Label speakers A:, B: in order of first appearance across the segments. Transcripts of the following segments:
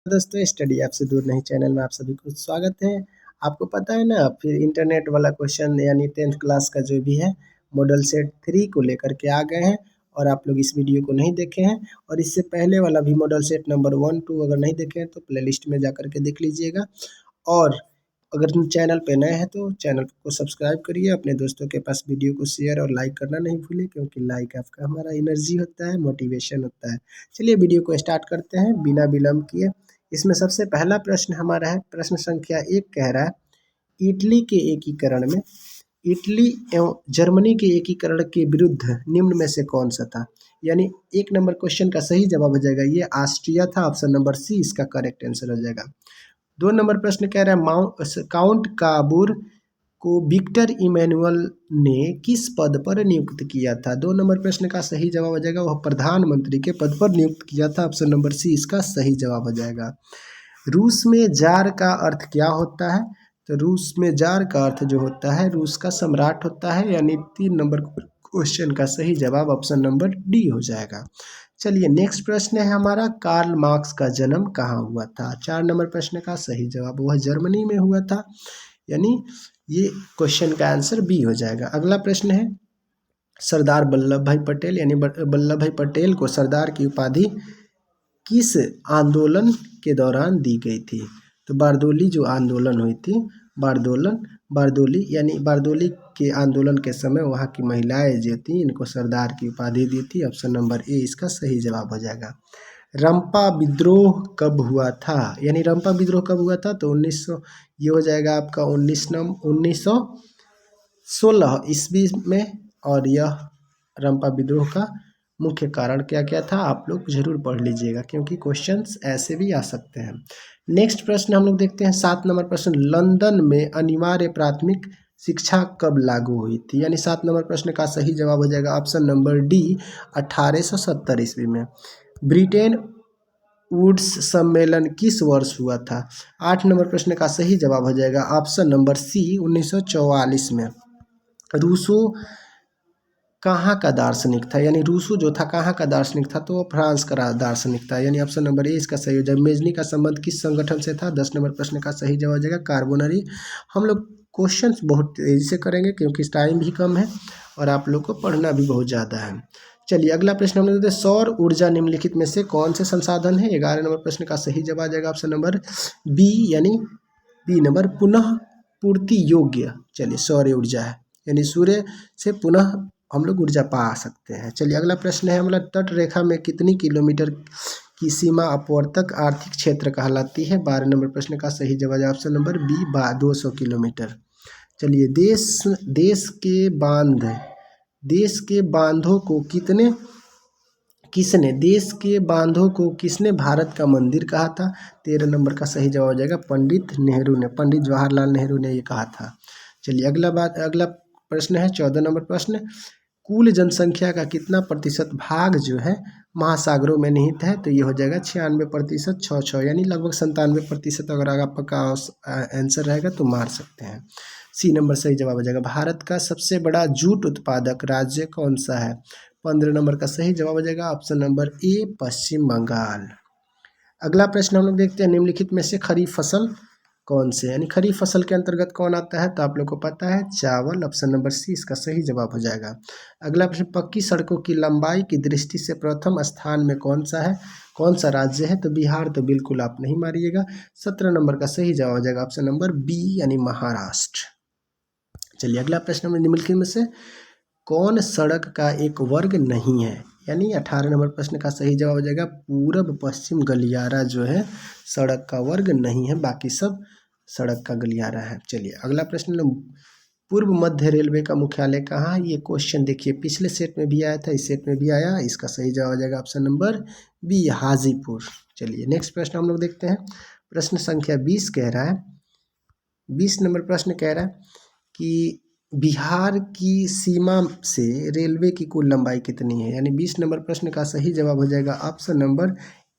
A: दोस्तों, study app से दूर नहीं चैनल में आप सभी को स्वागत है। आपको पता है ना, फिर इंटरनेट वाला क्वेश्चन यानी 10th क्लास का जो भी है मॉडल सेट 3 को लेकर के आ गए हैं। और आप लोग इस वीडियो को नहीं देखे हैं और इससे पहले वाला भी मॉडल सेट नंबर 1 2 अगर नहीं देखे हैं तो प्लेलिस्ट में जा करके देख लीजिएगा। और अगर तुम चैनल पे नए हैं तो चैनल को सब्सक्राइब करिए, अपने दोस्तों के पास वीडियो को शेयर और लाइक करना नहीं भूलिए, क्योंकि लाइक आपका हमारा एनर्जी होता है, मोटिवेशन होता है। चलिए वीडियो को स्टार्ट करते हैं बिना विलम्ब किए। इसमें सबसे पहला प्रश्न हमारा है, प्रश्न संख्या 1 कह रहा है, इटली के एकीकरण में इटली एवं जर्मनी के एकीकरण के विरुद्ध निम्न में से कौन सा था। यानी 1 नंबर क्वेश्चन का सही जवाब हो जाएगा ये ऑस्ट्रिया था, ऑप्शन नंबर सी इसका करेक्ट आंसर हो जाएगा। 2 नंबर प्रश्न कह रहा है, काउंट काबूर को विक्टर इमैनुअल ने किस पद पर नियुक्त किया था। 2 नंबर प्रश्न का सही जवाब हो जाएगा, वह प्रधानमंत्री के पद पर नियुक्त किया था, ऑप्शन नंबर सी इसका सही जवाब हो जाएगा। रूस में जार का अर्थ क्या होता है। तो रूस में जार का अर्थ जो होता है रूस का सम्राट होता है, यानी 3 नंबर क्वेश्चन का सही जवाब ऑप्शन नंबर डी हो जाएगा। चलिए नेक्स्ट प्रश्न है हमारा, कार्ल मार्क्स का जन्म कहाँ हुआ था। 4 नंबर प्रश्न का सही जवाब वह जर्मनी में हुआ था, यानी ये क्वेश्चन का आंसर बी हो जाएगा। अगला प्रश्न है, सरदार वल्लभ भाई पटेल यानी वल्लभ भाई पटेल को सरदार की उपाधि किस आंदोलन के दौरान दी गई थी। तो बारदोली जो आंदोलन हुई थी, बारदोली यानी बारदोली के आंदोलन के समय वहाँ की महिलाएं जो थी इनको सरदार की उपाधि दी थी, ऑप्शन नंबर ए इसका सही जवाब हो जाएगा। रंपा विद्रोह कब हुआ था। यानी रंपा विद्रोह कब हुआ था, तो 1900 ये हो जाएगा आपका 1916 ईस्वी में। और यह रंपा विद्रोह का मुख्य कारण क्या क्या था आप लोग जरूर पढ़ लीजिएगा, क्योंकि क्वेश्चंस ऐसे भी आ सकते हैं। नेक्स्ट प्रश्न हम लोग देखते हैं 7 नंबर प्रश्न, लंदन में अनिवार्य प्राथमिक शिक्षा कब लागू हुई थी। यानी 7 नंबर प्रश्न का सही जवाब हो जाएगा ऑप्शन नंबर डी 1870 ईस्वी में। ब्रिटेन वुड्स सम्मेलन किस वर्ष हुआ था। 8 नंबर प्रश्न का सही जवाब हो जाएगा ऑप्शन नंबर सी 1944 में। रूसो कहाँ का दार्शनिक था। यानी रूसो जो था कहाँ का दार्शनिक था, तो वो फ्रांस का दार्शनिक था, यानी ऑप्शन नंबर ए इसका सही हो जाएगा। मेजनी का संबंध किस संगठन से था। 10 नंबर प्रश्न का सही जवाब हो जाएगा कार्बोनरी। हम लोग क्वेश्चंस बहुत तेजी से करेंगे क्योंकि टाइम भी कम है और आप लोग को पढ़ना भी बहुत ज़्यादा है। चलिए अगला प्रश्न हम लोग देखते हैं, सौर ऊर्जा निम्नलिखित में से कौन से संसाधन है। 11 नंबर प्रश्न का सही जवाब आ जाएगा ऑप्शन नंबर बी, यानी बी नंबर पुनः पूर्ति योग्य। चलिए सौर ऊर्जा है, यानी सूर्य से पुनः हम लोग ऊर्जा पा सकते हैं। चलिए अगला प्रश्न है हमारा, तट रेखा में कितनी किलोमीटर की सीमा अपवर्तक आर्थिक क्षेत्र कहलाती है। 12 नंबर प्रश्न का सही जवाब ऑप्शन नंबर बी 200 किलोमीटर। चलिए देश के बांधों को किसने भारत का मंदिर कहा था। 13 नंबर का सही जवाब हो जाएगा पंडित जवाहरलाल नेहरू ने ये कहा था। चलिए अगला प्रश्न है 14 नंबर प्रश्न, कुल जनसंख्या का कितना प्रतिशत भाग जो है महासागरों में निहित है। तो ये हो जाएगा 96%, 6 यानी लगभग 97%। अगर आपका आंसर रहेगा तो मार सकते हैं। सी नंबर सही जवाब हो जाएगा। भारत का सबसे बड़ा जूट उत्पादक राज्य कौन सा है। 15 नंबर का सही जवाब हो जाएगा ऑप्शन नंबर ए पश्चिम बंगाल। अगला प्रश्न हम लोग देखते हैं, निम्नलिखित में से खरीफ फसल कौन से, यानी खरीफ फसल के अंतर्गत कौन आता है। तो आप लोग को पता है चावल, ऑप्शन नंबर सी इसका सही जवाब हो जाएगा। अगला प्रश्न, पक्की सड़कों की लंबाई की दृष्टि से प्रथम स्थान में कौन सा राज्य है। तो बिहार तो बिल्कुल आप नहीं मारिएगा। 17 नंबर का सही जवाब हो जाएगा ऑप्शन नंबर बी, यानी महाराष्ट्र। चलिए अगला प्रश्न में निम्नलिखित में से कौन सड़क का एक वर्ग नहीं है। यानी 18 नंबर प्रश्न का सही जवाब हो जाएगा पूर्व पश्चिम गलियारा जो है सड़क का वर्ग नहीं है, बाकी सब सड़क का गलियारा है। चलिए अगला प्रश्न, पूर्व मध्य रेलवे का मुख्यालय कहाँ है। ये क्वेश्चन देखिए पिछले सेट में भी आया था, इस सेट में भी आया, इसका सही जवाब हो जाएगा ऑप्शन नंबर बी हाजीपुर। चलिए नेक्स्ट प्रश्न हम लोग देखते हैं, प्रश्न संख्या 20 कह रहा है, 20 नंबर प्रश्न कह रहा है कि बिहार की सीमा से रेलवे की कुल लंबाई कितनी है। यानी 20 नंबर प्रश्न का सही जवाब हो जाएगा option number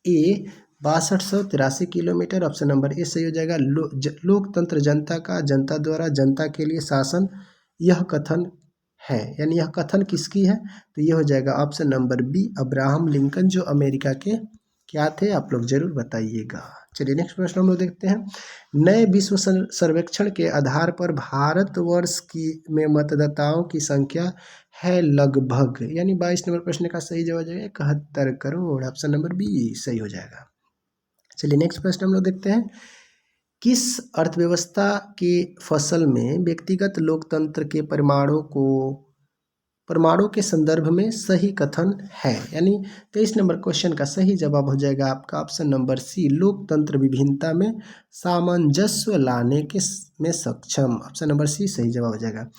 A: A 6283 kilometre. Option number A सही हो जाएगा। लोकतंत्र जनता का, जनता द्वारा जनता के लिए शासन, यह कथन है, यानी यह कथन किसकी है। तो ये हो जाएगा option number B Abraham Lincoln, जो अमेरिका के क्या थे आप लोग जरूर बताइएगा। चलिए नेक्स्ट प्रश्न हम लोग देखते हैं। नए विश्व सर्वेक्षण के आधार पर भारतवर्ष की में मतदाताओं की संख्या है लगभग, यानी 22 नंबर प्रश्न का सही जवाब है 71 करोड़। ऑप्शन नंबर बी सही हो जाएगा। चलिए नेक्स्ट प्रश्न हम लोग देखते हैं। किस अर्थव्यवस्था के फसल में व्यक्तिगत लोकतंत्र के परमाणु के संदर्भ में सही कथन है, यानी 23 नंबर क्वेश्चन का सही जवाब हो जाएगा आपका ऑप्शन नंबर सी, लोकतंत्र विभिन्नता में सामंजस्य लाने के में सक्षम। ऑप्शन नंबर सी सही जवाब हो जाएगा।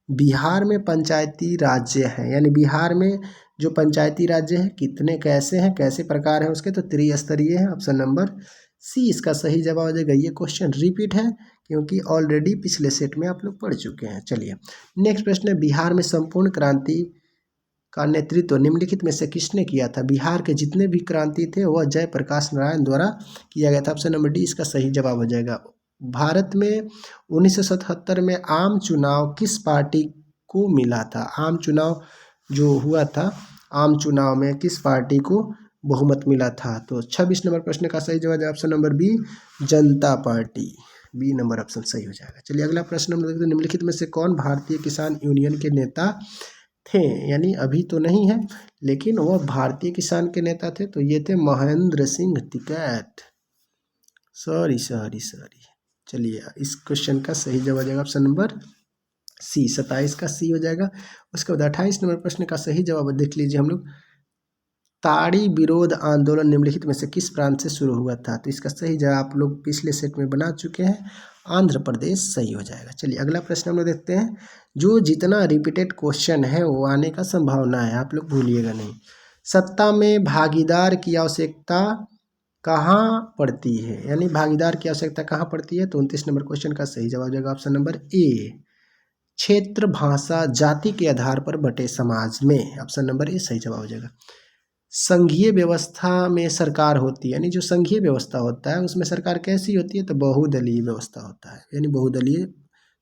A: बिहार में पंचायती राज्य हैं, यानी बिहार में जो पंचायती राज्य है कितने कैसे हैं, कैसे प्रकार हैं उसके, तो त्रिस्तरीय है। ऑप्शन नंबर सी इसका सही जवाब हो जाएगा। ये क्वेश्चन रिपीट है क्योंकि ऑलरेडी पिछले सेट में आप लोग पढ़ चुके हैं। चलिए नेक्स्ट प्रश्न है। बिहार में संपूर्ण क्रांति का नेतृत्व निम्नलिखित में से किसने किया था? बिहार के जितने भी क्रांति थे वह जयप्रकाश नारायण द्वारा किया गया था। ऑप्शन नंबर डी इसका सही जवाब हो जाएगा। भारत में 1977 में आम चुनाव किस पार्टी को मिला था? आम चुनाव जो हुआ था, आम चुनाव में किस पार्टी को बहुमत मिला था? तो 26 नंबर प्रश्न का सही जवाब है ऑप्शन नंबर बी, जनता पार्टी। बी नंबर ऑप्शन सही हो जाएगा। चलिए अगला प्रश्न हम देखते हैं। निम्नलिखित में से कौन भारतीय किसान यूनियन के नेता थे? यानी अभी तो नहीं है लेकिन वह भारतीय किसान के नेता थे, तो ये थे महेंद्र सिंह टिकैत। सॉरी। चलिए इस क्वेश्चन का सही जवाब आ जाएगा ऑप्शन नंबर सी, 27 का सी हो जाएगा। उसके बाद 28 नंबर प्रश्न का सही जवाब देख लीजिए हम लोग। ताड़ी विरोध आंदोलन निम्नलिखित में से किस प्रांत से शुरू हुआ था? तो इसका सही जवाब आप लोग पिछले सेट में बना चुके हैं, आंध्र प्रदेश सही हो जाएगा। चलिए अगला प्रश्न हम लोग देखते हैं। जो जितना रिपीटेड क्वेश्चन है वो आने का संभावना है, आप लोग भूलिएगा नहीं। सत्ता में भागीदार की आवश्यकता कहाँ पड़ती है, यानी भागीदार की आवश्यकता कहाँ पड़ती है? तो 29 नंबर क्वेश्चन का सही जवाब जाएगा ऑप्शन नंबर ए, क्षेत्र भाषा जाति के आधार पर बटे समाज में। ऑप्शन नंबर ए सही जवाब हो जाएगा। संघीय व्यवस्था में सरकार होती है, यानी जो संघीय व्यवस्था होता है उसमें सरकार कैसी होती है? तो बहुदलीय व्यवस्था होता है, यानी बहुदलीय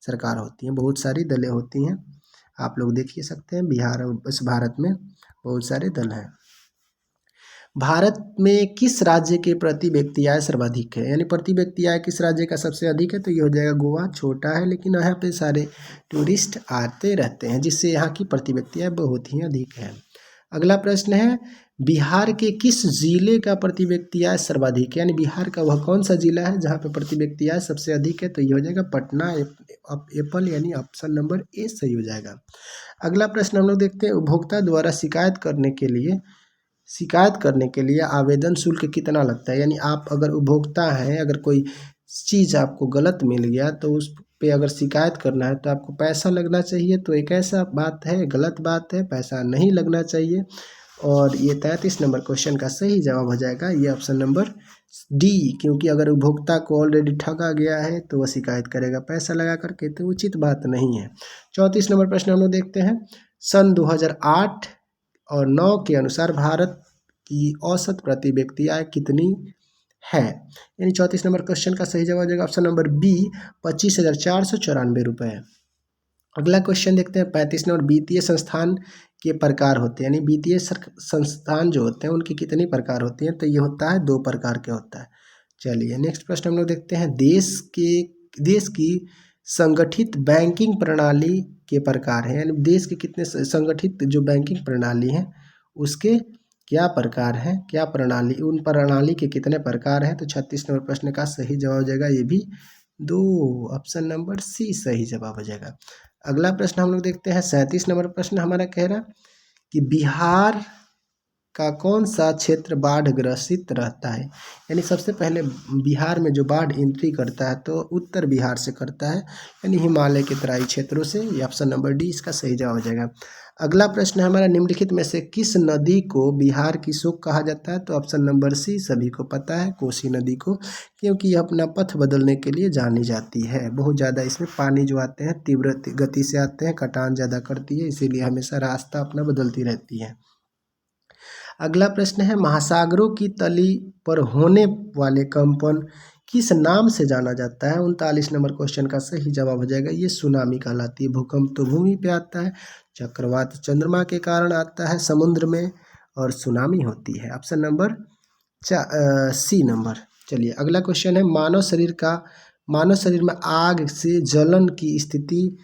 A: सरकार होती है, बहुत सारी दलें होती हैं। आप लोग देखिए सकते हैं बिहार इस भारत में बहुत सारे दल हैं। भारत में किस राज्य के प्रति व्यक्ति आय सर्वाधिक है, यानी प्रति व्यक्ति आय किस राज्य का सबसे अधिक है? तो ये हो जाएगा गोवा। छोटा है लेकिन यहाँ पे सारे टूरिस्ट आते रहते हैं जिससे यहाँ की प्रति व्यक्ति आय बहुत ही अधिक है। अगला प्रश्न है। बिहार के किस जिले का प्रति व्यक्ति आय सर्वाधिक है, यानी बिहार का वह कौन सा जिला है जहाँ पे प्रति व्यक्ति आय सबसे अधिक है? तो ये हो जाएगा पटना एप्पल, यानी ऑप्शन नंबर ए सही हो जाएगा। अगला प्रश्न हम लोग देखते हैं। उपभोक्ता द्वारा शिकायत करने के लिए आवेदन शुल्क कितना लगता है? यानी आप अगर उपभोक्ता हैं, अगर कोई चीज़ आपको गलत मिल गया तो उस पे अगर शिकायत करना है तो आपको पैसा लगना चाहिए। तो एक ऐसा बात है, गलत बात है, पैसा नहीं लगना चाहिए। और ये 33 नंबर क्वेश्चन का सही जवाब हो जाएगा ये ऑप्शन नंबर डी, क्योंकि अगर उपभोक्ता को ऑलरेडी ठगा गया है तो वह शिकायत करेगा पैसा लगा करके, तो उचित बात नहीं है। 34 नंबर प्रश्न हम लोग देखते हैं। सन 2008 और 9 के अनुसार भारत की औसत प्रति व्यक्ति आय कितनी है? यानी 34 नंबर क्वेश्चन का सही जवाब हो जाएगा ऑप्शन नंबर बी, 25,494 रुपये। अगला क्वेश्चन देखते हैं। 35 नंबर। वित्तीय संस्थान के प्रकार होते हैं, यानी वित्तीय संस्थान जो होते हैं उनकी कितनी प्रकार होती हैं? तो ये होता है 2 प्रकार के होता है। चलिए नेक्स्ट प्रश्न हम लोग देखते हैं। देश की संगठित बैंकिंग प्रणाली के प्रकार हैं, यानी देश के कितने संगठित जो बैंकिंग प्रणाली हैं उसके क्या प्रकार हैं, क्या प्रणाली, उन प्रणाली के कितने प्रकार हैं? तो 36 नंबर प्रश्न का सही जवाब हो जाएगा ये भी 2, ऑप्शन नंबर सी सही जवाब हो जाएगा। अगला प्रश्न हम लोग देखते हैं। 37 नंबर प्रश्न हमारा कह रहा कि बिहार का कौन सा क्षेत्र बाढ़ ग्रसित रहता है? यानी सबसे पहले बिहार में जो बाढ़ एंट्री करता है तो उत्तर बिहार से करता है, यानी हिमालय के तराई क्षेत्रों से। ये ऑप्शन नंबर डी इसका सही जवाब हो जाएगा। अगला प्रश्न है हमारा। निम्नलिखित में से किस नदी को बिहार की शोक कहा जाता है? तो ऑप्शन नंबर सी सभी को पता है, कोसी नदी को, क्योंकि यह अपना पथ बदलने के लिए जानी जाती है। बहुत ज़्यादा इसमें पानी जो आते हैं तीव्र गति से आते हैं, कटान ज़्यादा करती है, इसीलिए हमेशा रास्ता अपना बदलती रहती है। अगला प्रश्न है। महासागरों की तली पर होने वाले कंपन किस नाम से जाना जाता है? 39 नंबर क्वेश्चन का सही जवाब हो जाएगा ये सुनामी कहलाती है। भूकंप तो भूमि पे आता है, चक्रवात चंद्रमा के कारण आता है समुद्र में, और सुनामी होती है ऑप्शन नंबर सी नंबर। चलिए अगला क्वेश्चन है, मानव शरीर में आग से जलन की स्थिति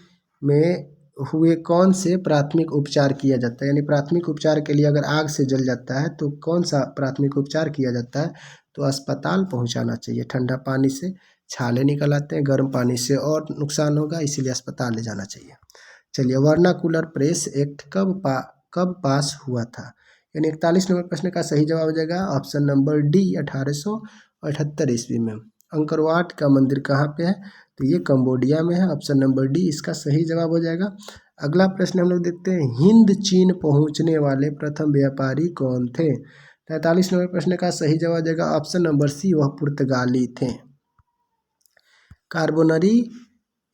A: में हुए कौन से प्राथमिक उपचार किया जाता है। यानी प्राथमिक उपचार के लिए अगर आग से जल जाता है तो कौन सा प्राथमिक उपचार किया जाता है, तो अस्पताल पहुंचाना चाहिए। ठंडा पानी से छाले निकल आते हैं, गर्म पानी से और नुकसान होगा, इसीलिए अस्पताल ले जाना चाहिए। चलिए वर्नाकुलर प्रेस एक्ट कब पास हुआ था। यानी 41 नंबर प्रश्न का सही जवाब हो जाएगा ऑप्शन नंबर डी 1878 ईस्वी में। अंकरवाट का मंदिर कहाँ पे है, तो ये कंबोडिया में है। ऑप्शन नंबर डी इसका सही जवाब हो जाएगा। अगला प्रश्न हम लोग देखते हैं, हिंद चीन पहुंचने वाले प्रथम व्यापारी कौन थे। 43 नंबर प्रश्न का सही जवाब हो जाएगा ऑप्शन नंबर सी, वह पुर्तगाली थे। कार्बोनरी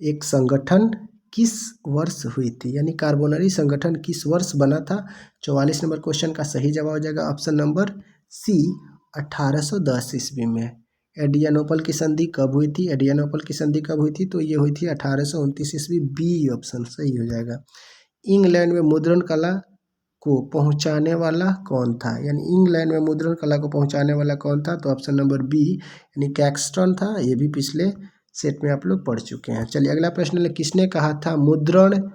A: एक संगठन किस वर्ष हुई थी, यानी कार्बोनरी संगठन किस वर्ष बना था। 44 नंबर क्वेश्चन का सही जवाब हो जाएगा ऑप्शन नंबर सी 1810 ईस्वी में। एड्रियानोपल की संधि कब हुई थी, एड्रियानोपल की संधि कब हुई थी, तो ये हुई थी 1829 ईस्वी, बी ऑप्शन सही हो जाएगा। इंग्लैंड में मुद्रण कला को पहुंचाने वाला कौन था, यानी इंग्लैंड में मुद्रण कला को पहुंचाने वाला कौन था, तो ऑप्शन नंबर बी यानी कैक्सटन था। ये भी पिछले सेट में आप लोग पढ़ चुके हैं। चलिए अगला प्रश्न है, किसने कहा था मुद्रण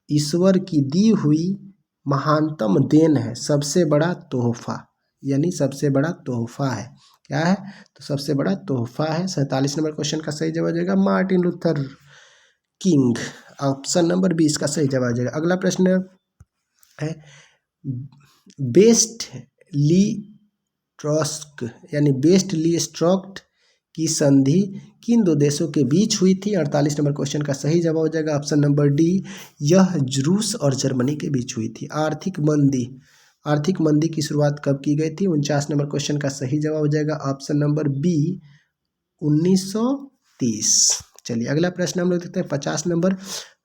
A: ईश्वर की दी हुई महानतम देन है, सबसे बड़ा तोहफा। यानी सबसे बड़ा तोहफा है, क्या है, तो सबसे बड़ा तोहफा है। 47 नंबर क्वेश्चन का सही जवाब हो जाएगा Martin Luther king. Option number 20 का सही जवाब हो जाएगा। अगला प्रश्न है, बेस्ट ली ट्रस्क यानी बेस्ट ली स्ट्रॉक्ट की संधि किन दो देशों के बीच हुई थी। 48 नंबर क्वेश्चन का सही जवाब हो जाएगा ऑप्शन नंबर डी, यह रूस और जर्मनी के बीच हुई थी। आर्थिक मंदी की शुरुआत कब की गई थी। 49 नंबर क्वेश्चन का सही जवाब हो जाएगा ऑप्शन नंबर बी 1930। चलिए अगला प्रश्न हम लोग देखते हैं 50 नंबर,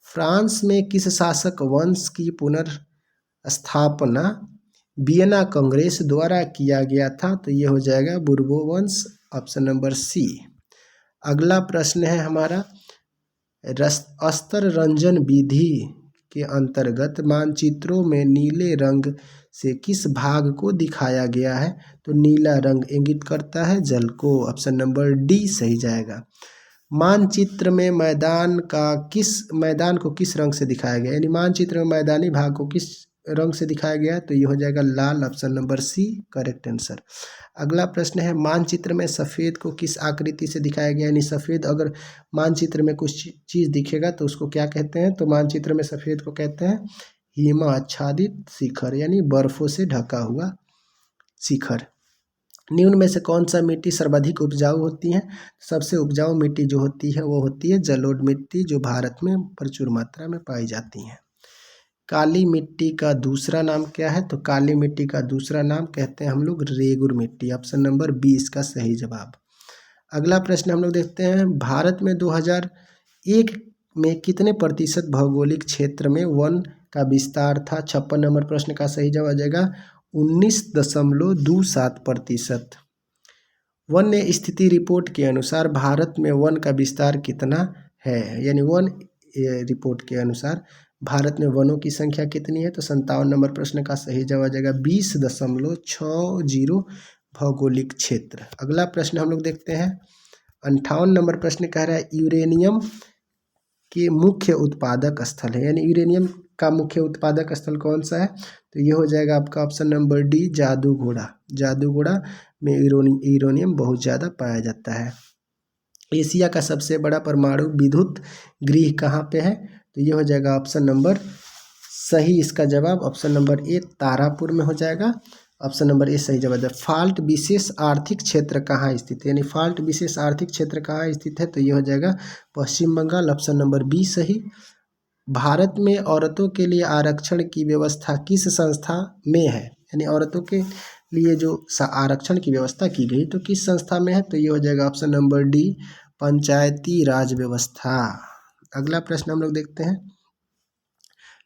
A: फ्रांस में किस शासक वंश की पुनर्स्थापना वियना कांग्रेस द्वारा किया गया था, तो ये हो जाएगा बुर्बो वंश, ऑप्शन नंबर सी। अगला प्रश्न है हमारा, अस्तर रंजन विधि के अंतर्गत मानचित्रों में नीले रंग से किस भाग को दिखाया गया है, तो नीला रंग इंगित करता है जल को, ऑप्शन नंबर डी सही जाएगा। मानचित्र में मैदान को किस रंग से दिखाया गया, यानी मानचित्र में मैदानी भाग को किस रंग से दिखाया गया, तो ये हो जाएगा लाल, option number C correct answer. अगला प्रश्न है, मानचित्र में सफ़ेद को किस आकृति से दिखाया गया, यानी सफ़ेद अगर मानचित्र में कुछ चीज़ दिखेगा तो उसको क्या कहते हैं, तो मानचित्र में सफ़ेद को कहते हैं हिम आच्छादित शिखर, यानी बर्फों से ढका हुआ शिखर। निम्न में से कौन सा मिट्टी सर्वाधिक उपजाऊ होती है, सबसे उपजाऊ मिट्टी जो होती है वो होती है जलोढ़ मिट्टी, जो भारत में प्रचुर मात्रा में पाई जाती हैं। काली मिट्टी का दूसरा नाम क्या है, तो काली मिट्टी का दूसरा नाम कहते हैं हम लोग रेगुर मिट्टी, ऑप्शन नंबर 20 का सही जवाब। अगला प्रश्न हम लोग देखते हैं, भारत में 2001 में कितने प्रतिशत भौगोलिक क्षेत्र में वन का विस्तार था। 56 नंबर प्रश्न का सही जवाब आ जाएगा 19.27%। वन्य स्थिति रिपोर्ट के अनुसार भारत में वन का विस्तार कितना है, यानी वन रिपोर्ट के अनुसार भारत में वनों की संख्या कितनी है, तो 57 नंबर प्रश्न का सही जवाब आ जाएगा 20.60 भौगोलिक क्षेत्र। अगला प्रश्न हम लोग देखते हैं, 58 नंबर प्रश्न कह रहा है यूरेनियम के मुख्य उत्पादक स्थल है, यानी यूरेनियम का मुख्य उत्पादक स्थल कौन सा है, तो ये हो जाएगा आपका ऑप्शन नंबर डी जादूगोड़ा में यूरेनियम बहुत ज़्यादा पाया जाता है। एशिया का सबसे बड़ा परमाणु विद्युत गृह कहाँ पे है, तो ये हो जाएगा ऑप्शन नंबर सही, इसका जवाब ऑप्शन नंबर ए तारापुर में हो जाएगा, ऑप्शन नंबर ए सही जवाब है। फाल्ट विशेष आर्थिक क्षेत्र कहाँ स्थित है, यानी फाल्ट विशेष आर्थिक क्षेत्र कहाँ स्थित है, तो ये हो जाएगा पश्चिम बंगाल, ऑप्शन नंबर बी सही। भारत में औरतों के लिए आरक्षण की व्यवस्था किस संस्था में है, यानी औरतों के लिए जो आरक्षण की व्यवस्था की गई तो किस संस्था में है, तो ये हो जाएगा ऑप्शन नंबर डी पंचायती राज व्यवस्था। अगला प्रश्न हम लोग देखते हैं,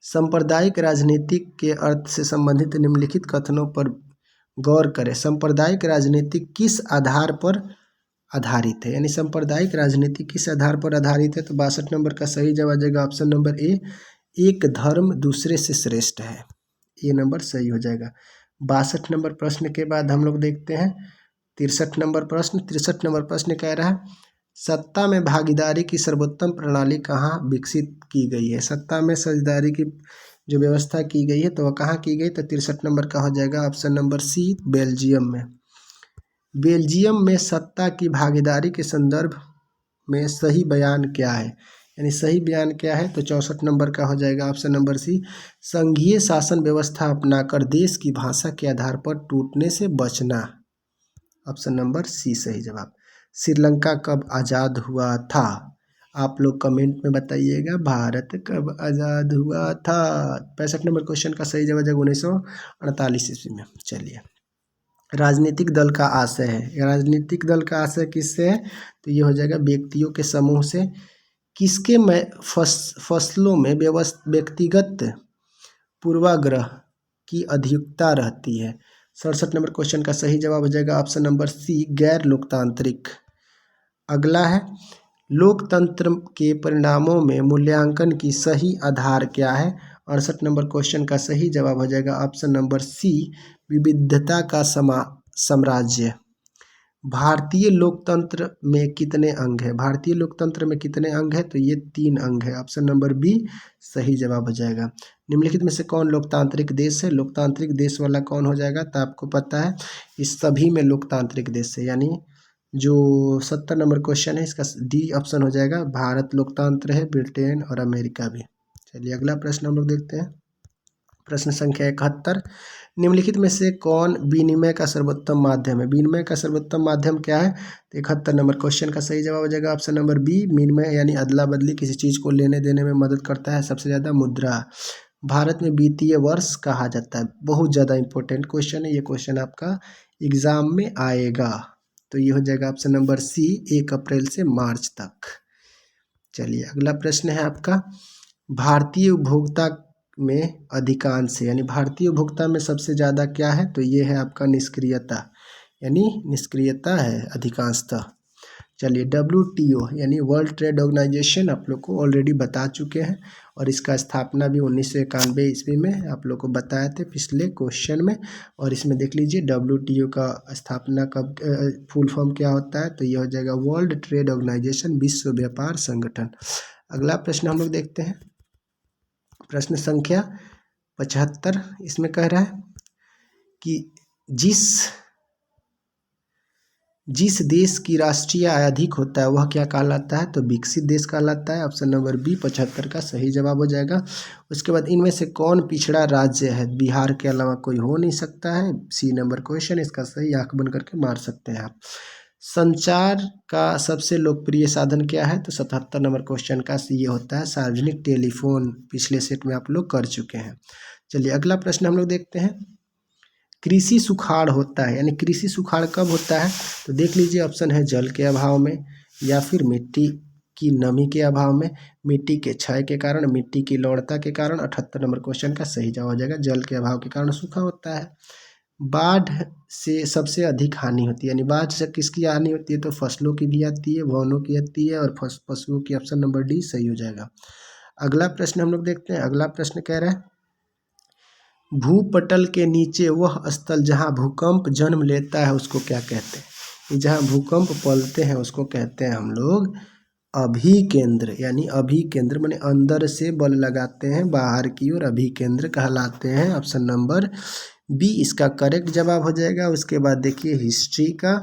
A: सांप्रदायिक राजनीति के अर्थ से संबंधित निम्नलिखित कथनों पर गौर करें। सांप्रदायिक राजनीति किस आधार पर आधारित है, यानी सांप्रदायिक राजनीति किस आधार पर आधारित है, तो 62 नंबर का सही जवाब आ जाएगा ऑप्शन नंबर ए एक धर्म दूसरे से श्रेष्ठ है, ये नंबर सही हो जाएगा। 62 नंबर प्रश्न के बाद हम लोग देखते हैं 63 नंबर प्रश्न कह रहा है, सत्ता में भागीदारी की सर्वोत्तम प्रणाली कहाँ विकसित की गई है। सत्ता में साझेदारी की जो व्यवस्था की गई है तो वह कहाँ की गई, तो 63 नंबर का हो जाएगा ऑप्शन नंबर सी, बेल्जियम में। बेल्जियम में सत्ता की भागीदारी के संदर्भ में सही बयान क्या है, यानी सही बयान क्या है, तो 64 नंबर का हो जाएगा ऑप्शन नंबर सी, संघीय शासन व्यवस्था अपनाकर देश की भाषा के आधार पर टूटने से बचना। ऑप्शन नंबर सी सही जवाब। श्रीलंका कब आज़ाद हुआ था, आप लोग कमेंट में बताइएगा, भारत कब आज़ाद हुआ था। 65 नंबर क्वेश्चन का सही जवाब 1948 ईस्वी में। चलिए, राजनीतिक दल का आशय है, राजनीतिक दल का आशय किससे है, तो ये हो जाएगा व्यक्तियों के समूह से। किसके फसलों में व्यक्तिगत पूर्वाग्रह की अधिकता रहती है। 67 नंबर क्वेश्चन का सही जवाब हो जाएगा ऑप्शन नंबर सी, गैर लोकतांत्रिक। अगला है, लोकतंत्र के परिणामों में मूल्यांकन की सही आधार क्या है। 68 नंबर क्वेश्चन का सही जवाब हो जाएगा ऑप्शन नंबर सी, विविधता का साम्राज्य। भारतीय लोकतंत्र में कितने अंग है, भारतीय लोकतंत्र में कितने अंग है, तो ये 3 अंग है। ऑप्शन नंबर बी सही जवाब हो जाएगा। निम्नलिखित में से कौन लोकतांत्रिक देश है, लोकतांत्रिक देश वाला कौन हो जाएगा, तो आपको पता है इस सभी में लोकतांत्रिक देश है, यानी जो 70 नंबर क्वेश्चन है इसका डी ऑप्शन हो जाएगा, भारत लोकतंत्र है, ब्रिटेन और अमेरिका भी। चलिए अगला प्रश्न हम लोग देखते हैं, प्रश्न संख्या 71, निम्नलिखित में से कौन विनिमय का सर्वोत्तम माध्यम है। विनिमय का सर्वोत्तम माध्यम क्या है, तो 71 नंबर क्वेश्चन का सही जवाब हो जाएगा ऑप्शन नंबर बी, विनिमय यानी अदला बदली, किसी चीज़ को लेने देने में मदद करता है सबसे ज़्यादा मुद्रा। भारत में वित्तीय वर्ष कहा जाता है, बहुत ज़्यादा इंपॉर्टेंट क्वेश्चन है, ये क्वेश्चन आपका एग्जाम में आएगा, तो ये हो जाएगा ऑप्शन नंबर सी, 1 अप्रैल से मार्च तक। चलिए अगला प्रश्न है आपका, भारतीय उपभोक्ता में अधिकांश यानी भारतीय उपभोक्ता में सबसे ज़्यादा क्या है, तो ये है आपका निष्क्रियता, यानी निष्क्रियता है अधिकांशतः। चलिए WTO यानी वर्ल्ड ट्रेड ऑर्गेनाइजेशन आप लोग को ऑलरेडी बता चुके हैं, और इसका स्थापना भी 1991 ईस्वी में आप लोग को बताए थे पिछले क्वेश्चन में। और इसमें देख लीजिए WTO का स्थापना कब, फुल फॉर्म क्या होता है, तो ये हो जाएगा वर्ल्ड ट्रेड ऑर्गेनाइजेशन, विश्व व्यापार संगठन। अगला प्रश्न हम लोग देखते हैं, प्रश्न संख्या 75, इसमें कह रहा है कि जिस देश की राष्ट्रीय आय अधिक होता है वह क्या कहलाता है, तो विकसित देश कहलाता है। ऑप्शन नंबर बी 75 का सही जवाब हो जाएगा। उसके बाद इनमें से कौन पिछड़ा राज्य है, बिहार के अलावा कोई हो नहीं सकता है, सी नंबर क्वेश्चन, इसका सही आंख बंद करके मार सकते हैं आप। संचार का सबसे लोकप्रिय साधन क्या है, तो 77 नंबर क्वेश्चन का ये होता है सार्वजनिक टेलीफोन, पिछले सेट में आप लोग कर चुके हैं। चलिए अगला प्रश्न हम लोग देखते हैं, कृषि सुखाड़ होता है, यानी कृषि सुखाड़ कब होता है, तो देख लीजिए ऑप्शन है जल के अभाव में, या फिर मिट्टी की नमी के अभाव में, मिट्टी के क्षय के कारण, मिट्टी की लवणता के कारण। 78 नंबर क्वेश्चन का सही जवाब हो जाएगा, जल के अभाव के कारण सूखा होता है। बाढ़ से सबसे अधिक हानि होती है, यानी बाढ़ से किसकी हानि होती है, तो फसलों की भी आती है, भवनों की आती है, और पशुओं की। ऑप्शन नंबर डी सही हो जाएगा। अगला प्रश्न हम लोग देखते हैं, अगला प्रश्न कह रहा है, भूपटल के नीचे वह स्थल जहां भूकंप जन्म लेता है उसको क्या कहते हैं, जहां भूकंप पलते हैं उसको कहते हैं हम लोग अभिकेंद्र, यानी अभिकेंद्र माने अंदर से बल लगाते हैं बाहर की ओर, अभिकेंद्र कहलाते हैं। ऑप्शन नंबर बी इसका करेक्ट जवाब हो जाएगा। उसके बाद देखिए हिस्ट्री का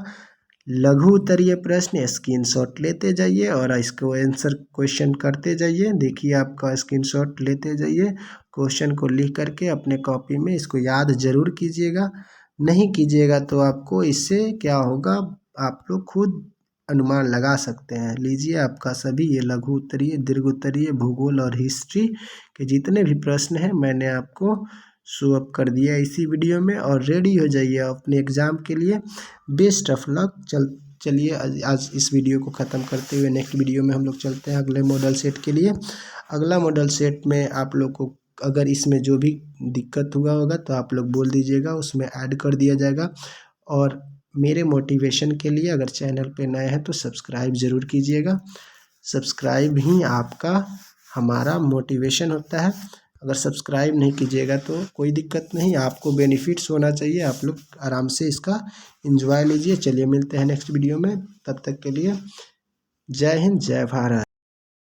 A: लघु उत्तरीय प्रश्न, स्क्रीनशॉट लेते जाइए और इसको आंसर क्वेश्चन करते जाइए। देखिए आपका स्क्रीनशॉट लेते जाइए, क्वेश्चन को लिख करके अपने कॉपी में इसको याद जरूर कीजिएगा, नहीं कीजिएगा तो आपको इससे क्या होगा, आप लोग खुद अनुमान लगा सकते हैं। लीजिए आपका सभी ये लघु उत्तरीय, दीर्घ उत्तरीय, भूगोल और हिस्ट्री के जितने भी प्रश्न हैं मैंने आपको शो अप कर दिया इसी वीडियो में, और रेडी हो जाइए अपने एग्ज़ाम के लिए। Best of luck. चलिए आज इस वीडियो को ख़त्म करते हुए नेक्स्ट वीडियो में हम लोग चलते हैं अगले मॉडल सेट के लिए। अगला मॉडल सेट में आप लोग को अगर इसमें जो भी दिक्कत हुआ होगा तो आप लोग बोल दीजिएगा, उसमें ऐड कर दिया जाएगा। और मेरे मोटिवेशन के लिए अगर चैनल पे नए हैं तो सब्सक्राइब ज़रूर कीजिएगा, सब्सक्राइब ही आपका हमारा मोटिवेशन होता है। अगर सब्सक्राइब नहीं कीजिएगा तो कोई दिक्कत नहीं, आपको बेनिफिट्स होना चाहिए, आप लोग आराम से इसका एंजॉय लीजिए। चलिए मिलते हैं नेक्स्ट वीडियो में, तब तक के लिए जय हिंद जय भारत।